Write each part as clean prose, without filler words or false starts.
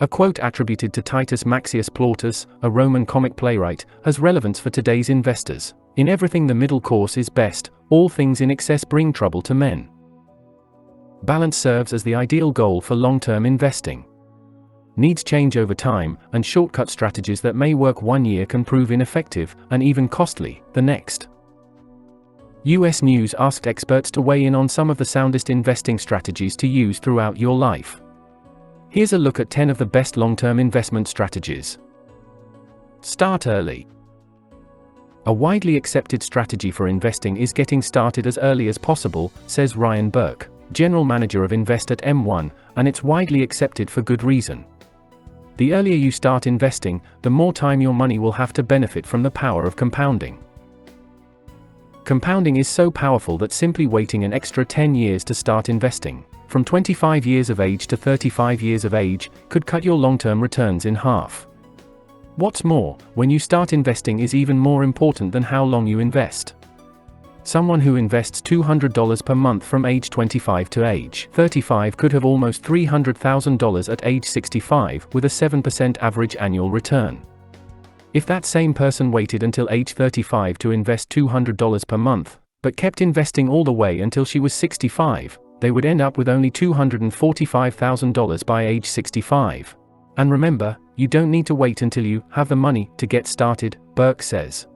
A quote attributed to Titus Maxius Plautus, a Roman comic playwright, has relevance for today's investors. In everything the middle course is best, all things in excess bring trouble to men. Balance serves as the ideal goal for long-term investing. Needs change over time, and shortcut strategies that may work one year can prove ineffective, and even costly, the next. US News asked experts to weigh in on some of the soundest investing strategies to use throughout your life. Here's a look at 10 of the best long-term investment strategies. Start early. A widely accepted strategy for investing is getting started as early as possible, says Ryan Burke, general manager of Invest at M1, and it's widely accepted for good reason. The earlier you start investing, the more time your money will have to benefit from the power of compounding. Compounding is so powerful that simply waiting an extra 10 years to start investing, from 25 years of age to 35 years of age, could cut your long-term returns in half. What's more, when you start investing is even more important than how long you invest. Someone who invests $200 per month from age 25 to age 35 could have almost $300,000 at age 65 with a 7% average annual return. If that same person waited until age 35 to invest $200 per month, but kept investing all the way until she was 65, they would end up with only $245,000 by age 65. And remember, you don't need to wait until you have the money to get started, Burke says.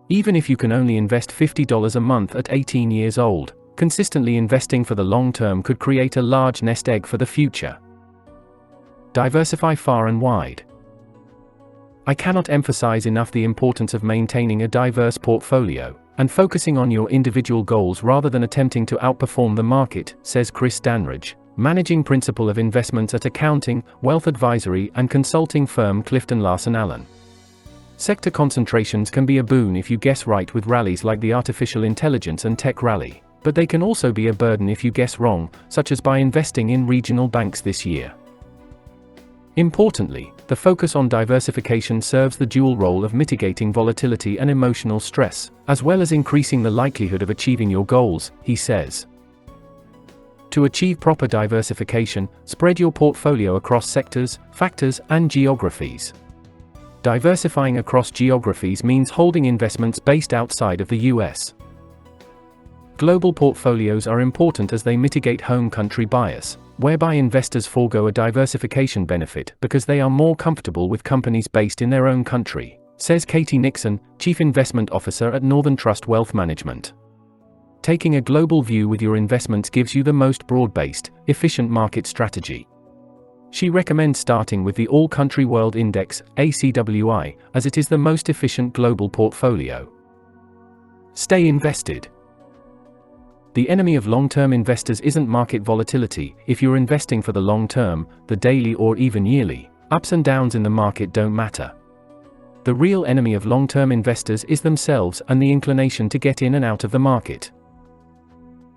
Even if you can only invest $50 a month at 18 years old, consistently investing for the long term could create a large nest egg for the future. Diversify far and wide. I cannot emphasize enough the importance of maintaining a diverse portfolio and focusing on your individual goals rather than attempting to outperform the market, says Chris Danridge, managing principal of investments at accounting, wealth advisory and consulting firm Clifton Larson Allen. Sector concentrations can be a boon if you guess right with rallies like the artificial intelligence and tech rally, but they can also be a burden if you guess wrong, such as by investing in regional banks this year. Importantly, the focus on diversification serves the dual role of mitigating volatility and emotional stress, as well as increasing the likelihood of achieving your goals, he says. To achieve proper diversification, spread your portfolio across sectors, factors, and geographies. Diversifying across geographies means holding investments based outside of the US. Global portfolios are important as they mitigate home country bias, whereby investors forego a diversification benefit because they are more comfortable with companies based in their own country, says Katie Nixon, Chief Investment Officer at Northern Trust Wealth Management. Taking a global view with your investments gives you the most broad-based, efficient market strategy. She recommends starting with the All-Country World Index, ACWI, as it is the most efficient global portfolio. Stay invested. The enemy of long-term investors isn't market volatility. If you're investing for the long term, the daily or even yearly ups and downs in the market don't matter. The real enemy of long-term investors is themselves and the inclination to get in and out of the market.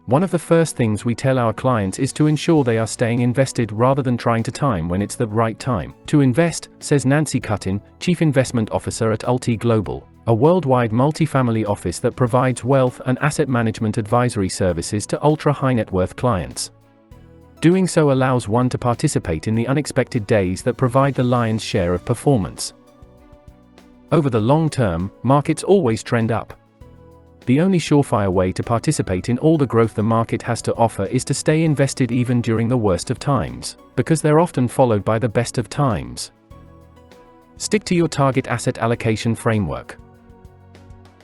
One of the first things we tell our clients is to ensure they are staying invested rather than trying to time when it's the right time to invest, says Nancy Cuttin, Chief Investment Officer at Ulti Global, a worldwide multifamily office that provides wealth and asset management advisory services to ultra-high-net-worth clients. Doing so allows one to participate in the unexpected days that provide the lion's share of performance. Over the long term, markets always trend up. The only surefire way to participate in all the growth the market has to offer is to stay invested even during the worst of times, because they're often followed by the best of times. Stick to your target asset allocation framework.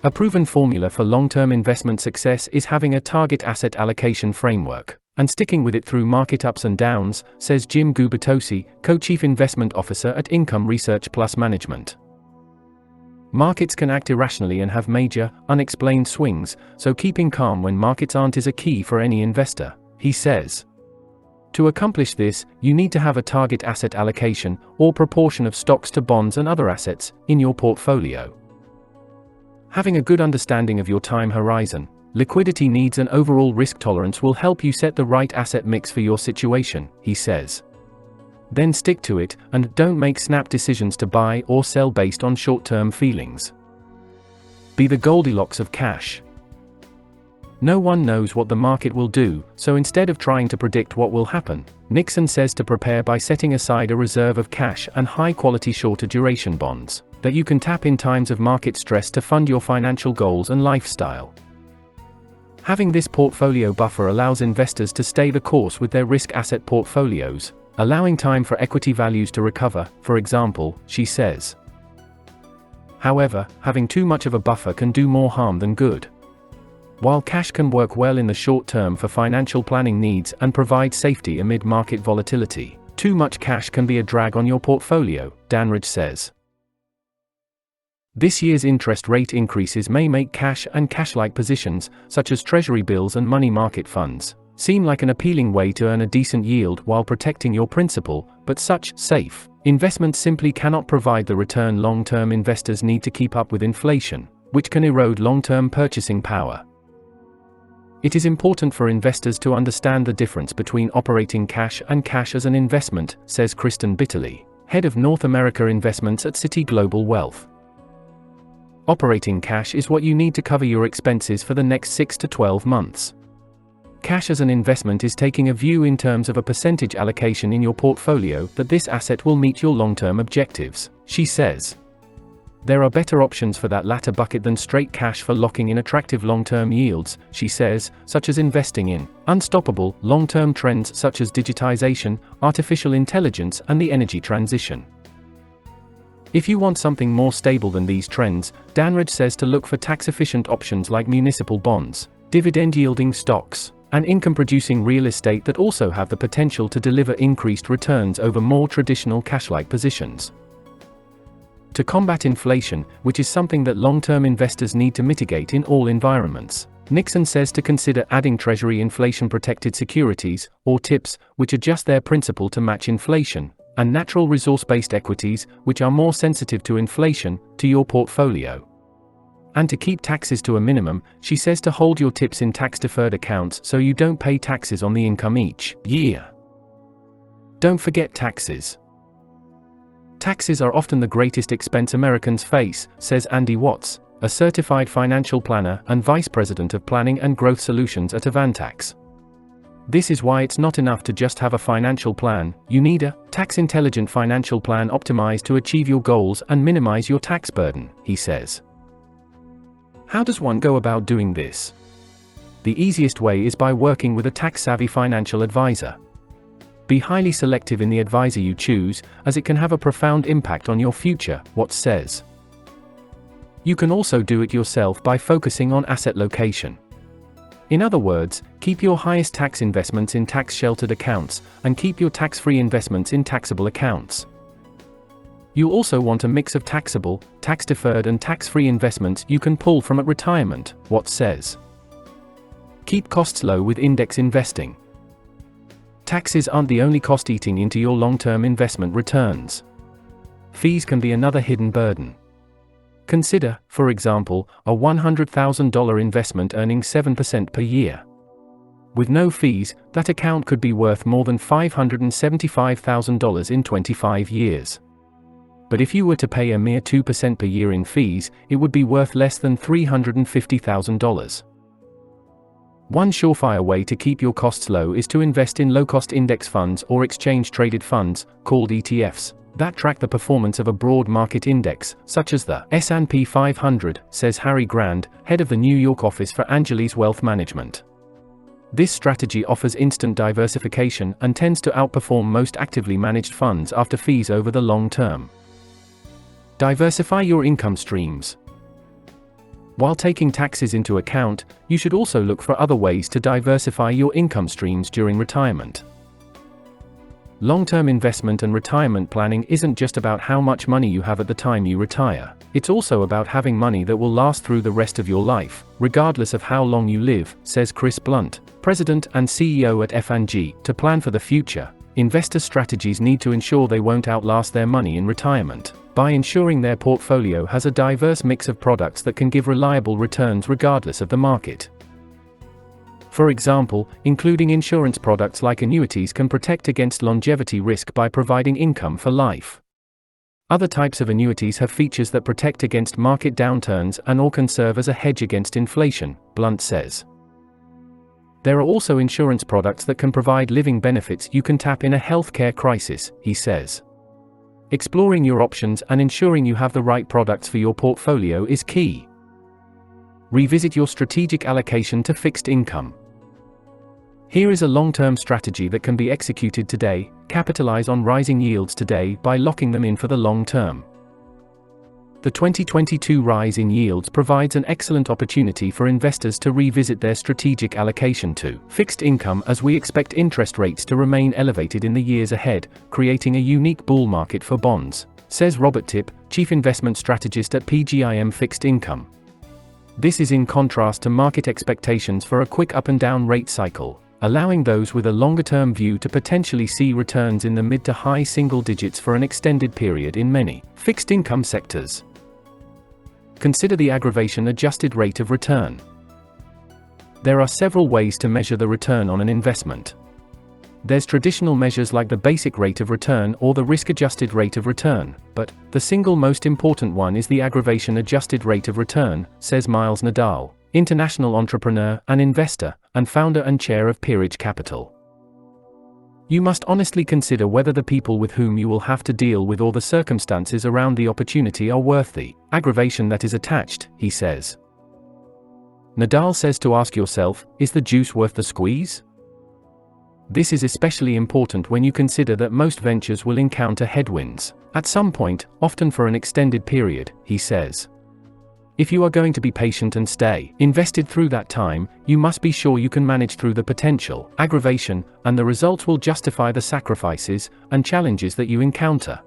A proven formula for long-term investment success is having a target asset allocation framework, and sticking with it through market ups and downs, says Jim Gubitosi, Co-Chief Investment Officer at Income Research Plus Management. Markets can act irrationally and have major, unexplained swings, so keeping calm when markets aren't is a key for any investor, he says. To accomplish this, you need to have a target asset allocation, or proportion of stocks to bonds and other assets, in your portfolio. Having a good understanding of your time horizon, liquidity needs and overall risk tolerance will help you set the right asset mix for your situation, he says. Then stick to it, and don't make snap decisions to buy or sell based on short-term feelings. Be the Goldilocks of cash. No one knows what the market will do, so instead of trying to predict what will happen, Nixon says to prepare by setting aside a reserve of cash and high-quality shorter duration bonds that you can tap in times of market stress to fund your financial goals and lifestyle. Having this portfolio buffer allows investors to stay the course with their risk asset portfolios, allowing time for equity values to recover, for example, she says. However, having too much of a buffer can do more harm than good. While cash can work well in the short term for financial planning needs and provide safety amid market volatility, too much cash can be a drag on your portfolio, Danridge says. This year's interest rate increases may make cash and cash-like positions, such as treasury bills and money market funds, seem like an appealing way to earn a decent yield while protecting your principal, but such safe investments simply cannot provide the return long-term investors need to keep up with inflation, which can erode long-term purchasing power. It is important for investors to understand the difference between operating cash and cash as an investment, says Kristen Bitterly, head of North America investments at Citi Global Wealth. Operating cash is what you need to cover your expenses for the next 6 to 12 months. Cash as an investment is taking a view in terms of a percentage allocation in your portfolio that this asset will meet your long-term objectives, she says. There are better options for that latter bucket than straight cash for locking in attractive long-term yields, she says, such as investing in unstoppable, long-term trends such as digitization, artificial intelligence, and the energy transition. If you want something more stable than these trends, Danridge says to look for tax-efficient options like municipal bonds, dividend-yielding stocks, and income-producing real estate that also have the potential to deliver increased returns over more traditional cash-like positions. To combat inflation, which is something that long-term investors need to mitigate in all environments, Nixon says to consider adding Treasury inflation-protected securities, or TIPS, which adjust their principal to match inflation, and natural resource-based equities, which are more sensitive to inflation, to your portfolio. And to keep taxes to a minimum, she says to hold your TIPS in tax-deferred accounts so you don't pay taxes on the income each year. Don't forget taxes. Taxes are often the greatest expense Americans face, says Andy Watts, a certified financial planner and vice president of planning and growth solutions at Avantax. This is why it's not enough to just have a financial plan, you need a tax-intelligent financial plan optimized to achieve your goals and minimize your tax burden, he says. How does one go about doing this? The easiest way is by working with a tax-savvy financial advisor. Be highly selective in the advisor you choose, as it can have a profound impact on your future, Watts says. You can also do it yourself by focusing on asset location. In other words, keep your highest tax investments in tax-sheltered accounts, and keep your tax-free investments in taxable accounts. You also want a mix of taxable, tax-deferred and tax-free investments you can pull from at retirement, Watts says. Keep costs low with index investing. Taxes aren't the only cost eating into your long-term investment returns. Fees can be another hidden burden. Consider, for example, a $100,000 investment earning 7% per year. With no fees, that account could be worth more than $575,000 in 25 years. But if you were to pay a mere 2% per year in fees, it would be worth less than $350,000. One surefire way to keep your costs low is to invest in low-cost index funds or exchange-traded funds, called ETFs, that track the performance of a broad market index, such as the S&P 500, says Harry Grand, head of the New York office for Angeles Wealth Management. This strategy offers instant diversification and tends to outperform most actively managed funds after fees over the long term. Diversify your income streams. While taking taxes into account, you should also look for other ways to diversify your income streams during retirement. Long-term investment and retirement planning isn't just about how much money you have at the time you retire. It's also about having money that will last through the rest of your life, regardless of how long you live, says Chris Blunt, President and CEO at F&G. To plan for the future, investor strategies need to ensure they won't outlast their money in retirement, by ensuring their portfolio has a diverse mix of products that can give reliable returns regardless of the market. For example, including insurance products like annuities can protect against longevity risk by providing income for life. Other types of annuities have features that protect against market downturns and/or can serve as a hedge against inflation, Blunt says. There are also insurance products that can provide living benefits you can tap in a healthcare crisis, he says. Exploring your options and ensuring you have the right products for your portfolio is key. Revisit your strategic allocation to fixed income. Here is a long-term strategy that can be executed today. Capitalize on rising yields today by locking them in for the long term. The 2022 rise in yields provides an excellent opportunity for investors to revisit their strategic allocation to fixed income, as we expect interest rates to remain elevated in the years ahead, creating a unique bull market for bonds, says Robert Tipp, Chief Investment Strategist at PGIM Fixed Income. This is in contrast to market expectations for a quick up and down rate cycle, allowing those with a longer-term view to potentially see returns in the mid to high single digits for an extended period in many fixed income sectors. Consider the aggregation-adjusted rate of return. There are several ways to measure the return on an investment. There's traditional measures like the basic rate of return or the risk-adjusted rate of return, but the single most important one is the aggregation-adjusted rate of return, says Miles Nadal, international entrepreneur and investor, and founder and chair of Peerage Capital. You must honestly consider whether the people with whom you will have to deal with or the circumstances around the opportunity are worth the aggravation that is attached, he says. Nadal says to ask yourself, is the juice worth the squeeze? This is especially important when you consider that most ventures will encounter headwinds at some point, often for an extended period, he says. If you are going to be patient and stay invested through that time, you must be sure you can manage through the potential aggravation, and the results will justify the sacrifices and challenges that you encounter.